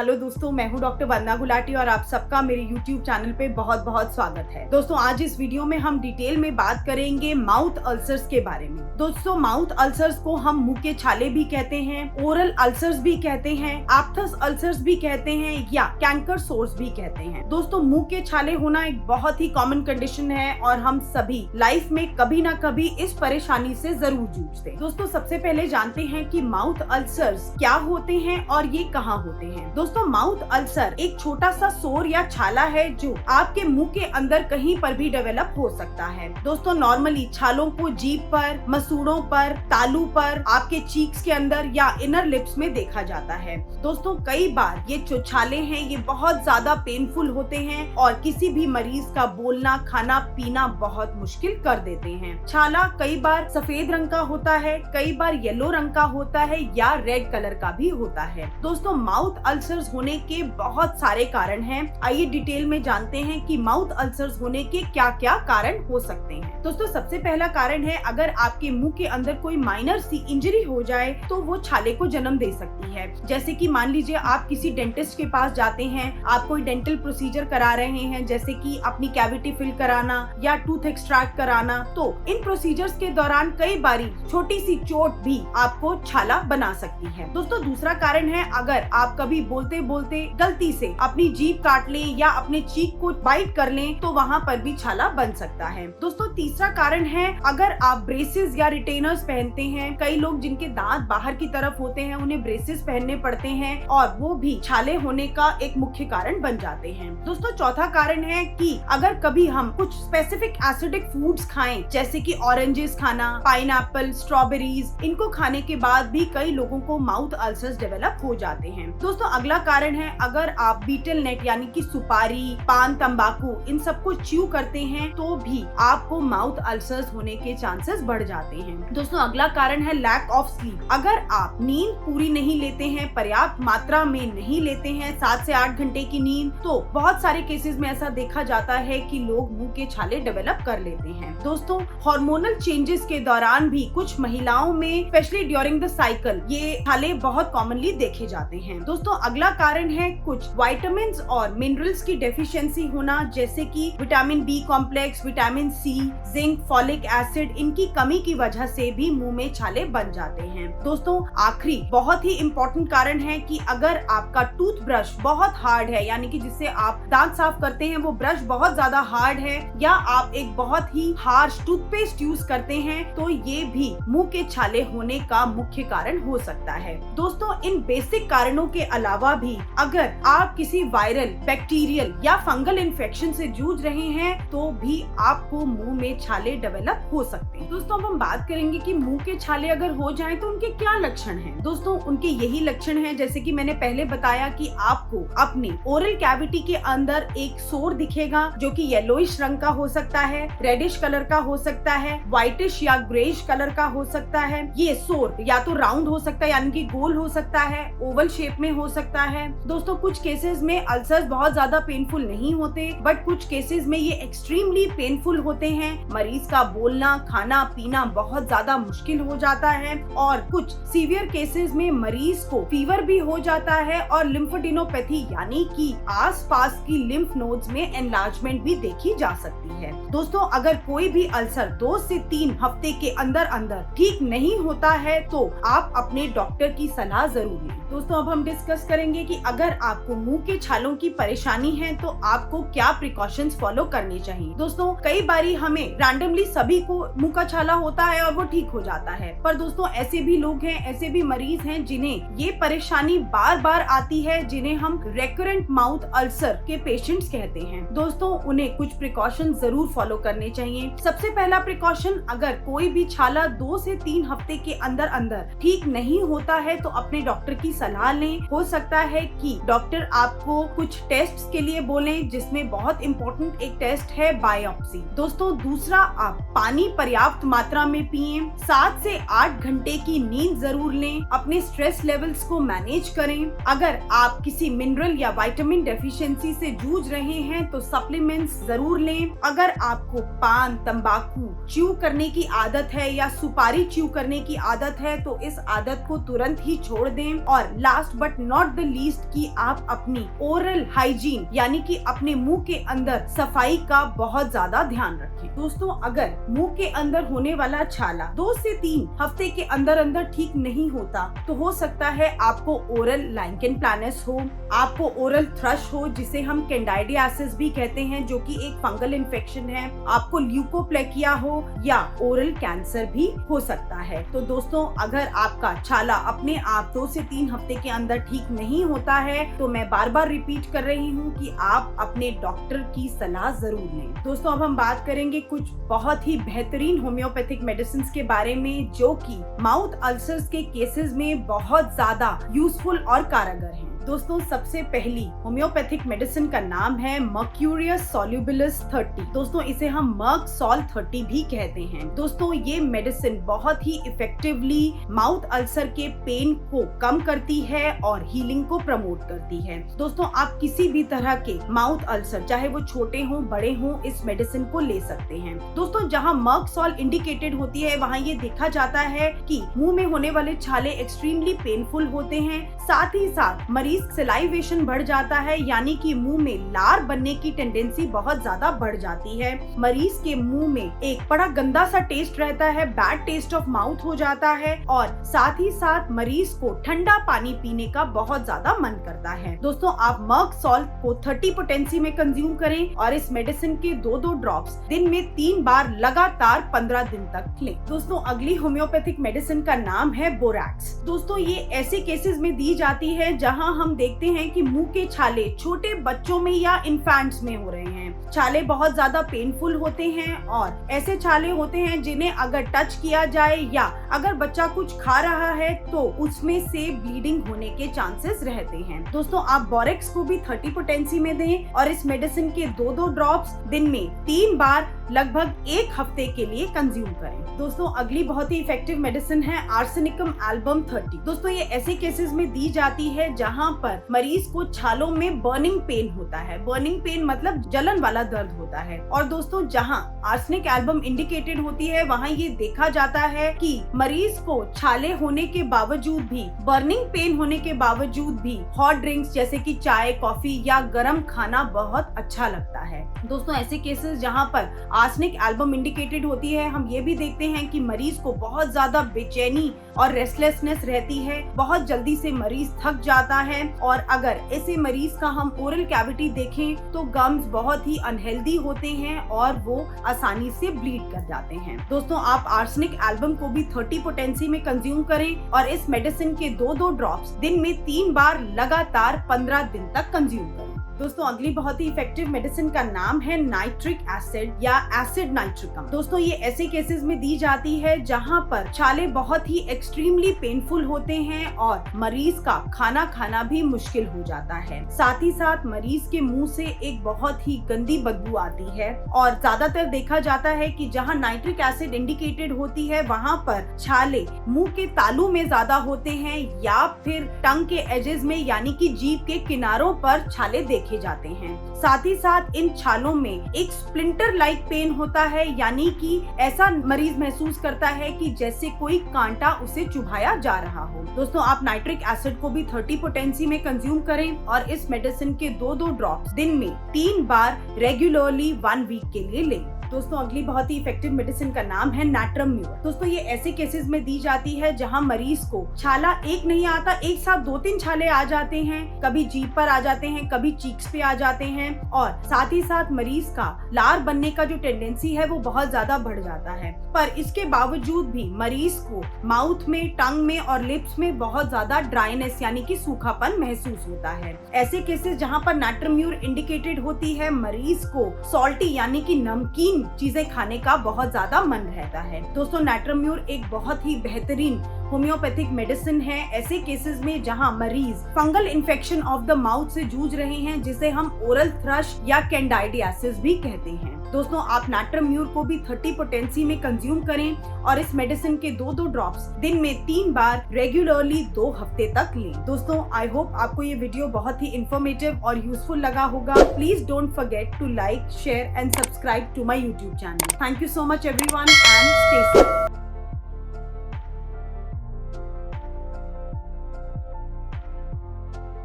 Hello दोस्तों, मैं हूं डॉक्टर वंदना गुलाटी और आप सबका मेरे YouTube चैनल पे बहुत बहुत स्वागत है। दोस्तों, आज इस वीडियो में हम डिटेल में बात करेंगे माउथ अल्सर्स के बारे में। दोस्तों, माउथ अल्सर्स को हम मुंह के छाले भी कहते हैं, ओरल अल्सर्स भी कहते हैं, आप्थस अल्सर्स भी कहते हैं या कैंकर सोर्स भी कहते हैं। दोस्तों, मुंह के छाले होना एक बहुत ही कॉमन कंडीशन है और हम सभी लाइफ में कभी ना कभी इस परेशानी से जरूर जूझते हैं। दोस्तों, सबसे पहले जानते हैं कि माउथ अल्सर्स क्या होते हैं और ये कहाँ होते हैं। दोस्तों, माउथ अल्सर एक छोटा सा सोर या छाला है जो आपके मुंह के अंदर कहीं पर भी डेवलप हो सकता है। दोस्तों, नॉर्मली छालों को जीभ पर, मसूड़ों पर, तालू पर, आपके चीक्स के अंदर या इनर लिप्स में देखा जाता है। दोस्तों, कई बार ये जो छाले हैं ये बहुत ज्यादा पेनफुल होते हैं और किसी भी मरीज का बोलना, खाना पीना बहुत मुश्किल कर देते हैं। छाला कई बार सफेद रंग का होता है, कई बार येलो रंग का होता है या रेड कलर का भी होता है। दोस्तों, माउथ अल्सर्स होने के बहुत सारे कारण हैं। आइए डिटेल में जानते हैं कि माउथ अल्सर्स होने के क्या क्या कारण हो सकते हैं। दोस्तों, सबसे पहला कारण है अगर आपके मुंह के अंदर कोई माइनर सी इंजरी हो जाए तो वो छाले को जन्म दे सकती है। जैसे कि मान लीजिए आप किसी डेंटिस्ट के पास जाते हैं, आप कोई डेंटल प्रोसीजर करा रहे हैं, जैसे कि अपनी कैविटी फिल कराना या टूथ एक्सट्रैक्ट कराना, तो इन प्रोसीजर्स के दौरान कई बारी छोटी सी चोट भी आपको छाला बना सकती है। दोस्तों, दूसरा कारण है अगर आप कभी बोलते बोलते गलती से अपनी जीभ काट लें या अपने चीक को बाइट कर लें तो वहाँ पर भी छाला बन सकता है। दोस्तों, तीसरा कारण है अगर आप ब्रेसेस या रिटेनर्स पहनते हैं। कई लोग जिनके दांत बाहर की तरफ होते हैं उन्हें ब्रेसेस पहनने पड़ते हैं और वो भी छाले होने का एक मुख्य कारण बन जाते हैं। दोस्तों, चौथा कारण है कि अगर कभी हम कुछ स्पेसिफिक एसिडिक फूड्स खाएं, जैसे कि ऑरेंजेस खाना, पाइनएप्पल, स्ट्रॉबेरीज, इनको खाने के बाद भी कई लोगों को माउथ अल्सर्स डेवलप हो जाते हैं। दोस्तों, अगला कारण है अगर आप बीटल नेट यानी कि सुपारी, पान, तंबाकू इन सबको च्यू करते हैं तो भी आपको माउथ अल्सर्स होने के चांसेस बढ़ जाते हैं। दोस्तों, अगला कारण है लैक ऑफ स्लीप। अगर आप नींद पूरी नहीं लेते हैं, पर्याप्त मात्रा में नहीं लेते हैं 7 से 8 घंटे की नींद, तो बहुत सारे केसेस में ऐसा देखा जाता है कि लोग मुंह के छाले डेवलप कर लेते हैं। दोस्तों, हार्मोनल चेंजेस के दौरान भी कुछ महिलाओं में स्पेशली ड्यूरिंग द साइकिल ये छाले बहुत कॉमनली देखे जाते हैं। दोस्तों, अगला कारण है कुछ विटामिन और मिनरल्स की डेफिशिएंसी होना, जैसे कि vitamin B complex, vitamin C, zinc, folic acid, इनकी कमी की वजह से भी मुंह में छाले बन जाते हैं। दोस्तों, आखिरी बहुत ही इम्पोर्टेंट कारण है कि अगर आपका टूथब्रश बहुत हार्ड है, यानी कि जिससे आप दांत साफ करते हैं वो ब्रश बहुत ज्यादा हार्ड है, या आप एक बहुत ही हार्श टूथपेस्ट यूज करते हैं, तो ये भी मुंह के छाले होने का मुख्य कारण हो सकता है। दोस्तों, इन बेसिक कारणों के अलावा भी अगर आप किसी वायरल, बैक्टीरियल या फंगल इन्फेक्शन से जूझ रहे हैं तो भी आपको मुंह में छाले डेवलप हो सकते हैं। दोस्तों, अब हम बात करेंगे कि मुंह के छाले अगर हो जाएं तो उनके क्या लक्षण हैं। दोस्तों, उनके यही लक्षण हैं जैसे कि मैंने पहले बताया कि आपको अपनी ओरल कैविटी के अंदर एक सोर दिखेगा जो कि येलोइश रंग का हो सकता है, रेडिश कलर का हो सकता है, व्हाइटिश या ग्रेइश कलर का हो सकता है। ये सोर या तो राउंड हो सकता है यानी कि गोल हो सकता है, ओवल शेप में हो सकता है। दोस्तों, कुछ केसेस में अल्सर्स बहुत ज्यादा पेनफुल नहीं होते, बट कुछ केसेस में ये एक्सट्रीमली पेनफुल होते हैं। मरीज का बोलना, खाना पीना बहुत ज्यादा मुश्किल हो जाता है और कुछ सीवियर केसेस में मरीज को फीवर भी हो जाता है और लिम्फोडेनोपैथी यानी कि आसपास की लिम्फ नोड्स में एनलार्जमेंट भी देखी जा सकती है। दोस्तों, अगर कोई भी अल्सर 2 से 3 हफ्ते के अंदर अंदर ठीक नहीं होता है तो आप अपने डॉक्टर की सलाह जरूर लें। दोस्तों, अब हम डिस्कस करेंगे कि अगर आपको मुंह के छालों की परेशानी है तो आपको क्या प्रिकॉशंस फॉलो करने चाहिए। दोस्तों, कई बारी हमें रैंडमली सभी को मुंह का छाला होता है और वो ठीक हो जाता है, पर दोस्तों ऐसे भी लोग हैं, ऐसे भी मरीज हैं जिन्हें ये परेशानी बार बार आती है, जिन्हें हम रेकरेंट माउथ अल्सर के पेशेंट्स कहते हैं। दोस्तों, उन्हें कुछ प्रिकॉशन जरूर फॉलो करने चाहिए। सबसे पहला प्रिकॉशन, अगर कोई भी छाला 2 से 3 हफ्ते के अंदर अंदर ठीक नहीं होता है तो अपने डॉक्टर की सलाह लें। हो सकता है कि डॉक्टर आपको कुछ टेस्ट के लिए बोलें, जिसमें बहुत इम्पोर्टेंट एक टेस्ट है बायोप्सी। दोस्तों, दूसरा, आप पानी पर्याप्त मात्रा में पिए, 7 से 8 घंटे की नींद जरूर लें, अपने स्ट्रेस लेवल्स को मैनेज करें। अगर आप किसी मिनरल या विटामिन डेफिशिएंसी से जूझ रहे हैं तो सप्लीमेंट्स जरूर लें। अगर आपको पान, तंबाकू च्यू करने की आदत है या सुपारी च्यू करने की आदत है तो इस आदत को तुरंत ही छोड़ दें। और last but not the least कि आप अपनी ओरल हाइजीन यानी कि अपने मुंह के अंदर सफाई का बहुत ज्यादा ध्यान रखें। दोस्तों, अगर मुंह के अंदर होने वाला छाला 2 से 3 हफ्ते के अंदर अंदर ठीक नहीं होता तो हो सकता है आपको ओरल लाइकेन प्लानस हो, आपको ओरल थ्रश हो जिसे हम कैंडिडियासिस भी कहते हैं जो कि एक फंगल इन्फेक्शन है, आपको ल्यूकोप्लेकिया हो या ओरल कैंसर भी हो सकता है। तो दोस्तों, अगर आपका छाला अपने आप 2 से 3 हफ्ते के अंदर ठीक नहीं होता है तो मैं बार बार रिपीट कर रही हूँ कि आप अपने डॉक्टर की सलाह जरूर लें। दोस्तों, अब हम बात करेंगे कुछ बहुत ही बेहतरीन होम्योपैथिक मेडिसिन के बारे में जो कि माउथ अल्सर्स के केसेस में बहुत ज्यादा यूजफुल और कारगर हैं। दोस्तों, सबसे पहली होम्योपैथिक मेडिसिन का नाम है मर्क्यूरियस सोल्यूबिलिस 30। दोस्तों, इसे हम मर्क सोल 30 भी कहते हैं। दोस्तों, ये मेडिसिन बहुत ही इफेक्टिवली माउथ अल्सर के पेन को कम करती है और हीलिंग को प्रमोट करती है। दोस्तों, आप किसी भी तरह के माउथ अल्सर चाहे वो छोटे हों बड़े हों इस मेडिसिन को ले सकते हैं। दोस्तों, जहाँ मर्क सोल इंडिकेटेड होती है वहाँ ये देखा जाता है कि मुंह में होने वाले छाले एक्सट्रीमली पेनफुल होते हैं, साथ ही साथ मरीज सलाइवेशन बढ़ जाता है यानी कि मुंह में लार बनने की टेंडेंसी बहुत ज्यादा बढ़ जाती है। मरीज के मुंह में एक बड़ा गंदा सा टेस्ट रहता है, बैड टेस्ट ऑफ माउथ हो जाता है और साथ ही साथ मरीज को ठंडा पानी पीने का बहुत ज्यादा मन करता है। दोस्तों, आप मर्क सोल को 30 पोटेंसी में कंज्यूम करें और इस मेडिसिन के 2-2 ड्रॉप्स दिन में 3 बार लगातार 15 दिन तक लें। दोस्तों, अगली होम्योपैथिक मेडिसिन का नाम है बोरैक्स। दोस्तों, ये ऐसे केसेस में दी जाती है जहां हम देखते हैं कि मुंह के छाले छोटे बच्चों में या इन्फेंट्स में हो रहे हैं। छाले बहुत ज्यादा पेनफुल होते हैं और ऐसे छाले होते हैं जिन्हें अगर टच किया जाए या अगर बच्चा कुछ खा रहा है तो उसमें से ब्लीडिंग होने के चांसेस रहते हैं। दोस्तों, आप बोरैक्स को भी 30 पोटेंसी में दें और इस मेडिसिन के 2-2 ड्रॉप्स दिन में 3 बार लगभग 1 हफ्ते के लिए कंज्यूम करें। दोस्तों, अगली बहुत ही इफेक्टिव मेडिसिन है आर्सेनिकम एल्बम 30। दोस्तों, ये ऐसे केसेस में दी जाती है जहां पर मरीज को छालों में बर्निंग पेन होता है। बर्निंग पेन मतलब जलन वाला दर्द होता है। और दोस्तों, जहां आर्सेनिक एल्बम इंडिकेटेड होती है वहां ये देखा जाता है कि मरीज को छाले होने के बावजूद भी, बर्निंग पेन होने के बावजूद भी हॉट ड्रिंक्स जैसे कि चाय, कॉफी या गर्म खाना बहुत अच्छा लगता है। दोस्तों, ऐसे केसेस जहां पर आर्सेनिक एल्बम इंडिकेटेड होती है हम ये भी देखते हैं कि मरीज को बहुत ज्यादा बेचैनी और रेस्टलेसनेस रहती है, बहुत जल्दी से मरीज थक जाता है और अगर ऐसे मरीज का हम ओरल कैविटी देखें तो गम्स बहुत ही अनहेल्दी होते हैं और वो आसानी से ब्लीड कर जाते हैं। दोस्तों, आप आर्सेनिक एल्बम को भी 30 पोटेंसी में कंज्यूम करें और इस मेडिसिन के 2-2 ड्रॉप्स दिन में 3 बार लगातार 15 दिन तक कंज्यूम करें। दोस्तों, अगली बहुत ही इफेक्टिव मेडिसिन का नाम है नाइट्रिक एसिड या एसिड नाइट्रिकम। दोस्तों, ये ऐसे केसेस में दी जाती है जहां पर छाले बहुत ही एक्सट्रीमली पेनफुल होते हैं और मरीज का खाना खाना भी मुश्किल हो जाता है। साथ ही साथ मरीज के मुंह से एक बहुत ही गंदी बदबू आती है और ज्यादातर देखा जाता है कि जहां नाइट्रिक एसिड इंडिकेटेड होती है वहां पर छाले मुंह के तालू में ज्यादा होते हैं या फिर टंग के एजेस में यानी कि जीभ के किनारों पर छाले देखे जाते हैं। साथ ही साथ इन छालों में एक स्प्लिंटर लाइक पेन होता है यानी कि ऐसा मरीज महसूस करता है कि जैसे कोई कांटा उसे चुभाया जा रहा हो। दोस्तों, आप नाइट्रिक एसिड को भी 30 पोटेंसी में कंज्यूम करें और इस मेडिसिन के 2-2 ड्रॉप्स दिन में 3 बार रेगुलरली 1 वीक के लिए लें। दोस्तों, अगली बहुत ही इफेक्टिव मेडिसिन का नाम है नाट्रम्यूर। दोस्तों, ये ऐसे केसेस में दी जाती है जहां मरीज को छाला एक नहीं आता, एक साथ 2-3 छाले आ जाते हैं, कभी जीभ पर आ जाते हैं, कभी चीक्स पे आ जाते हैं और साथ ही साथ मरीज का लार बनने का जो टेंडेंसी है वो बहुत ज्यादा बढ़ जाता है। पर इसके बावजूद भी मरीज को माउथ में, टंग में और लिप्स में बहुत ज्यादा ड्राइनेस यानी कि सूखापन महसूस होता है। ऐसे केसेस जहां पर नाट्रम्यूर इंडिकेटेड होती है मरीज को सॉल्टी यानी कि नमकीन चीजें खाने का बहुत ज्यादा मन रहता है। दोस्तों, नाट्रम्यूर एक बहुत ही बेहतरीन होम्योपैथिक मेडिसिन है ऐसे केसेस में जहां मरीज fungal infection of the mouth से जूझ रहे हैं जिसे हम ओरल थ्रश या कैंडिडियासिस भी कहते हैं। दोस्तों, आप नाट्रम्यूर को भी 30 पोटेंसी में कंज्यूम करें और इस मेडिसिन के 2-2 ड्रॉप्स दिन में 3 बार रेगुलरली 2 हफ्ते तक लें। दोस्तों, आई होप आपको ये वीडियो बहुत ही इंफॉर्मेटिव और यूजफुल लगा होगा। Please don't forget to like, share and subscribe to my YouTube channel. Thank you so much everyone and stay safe.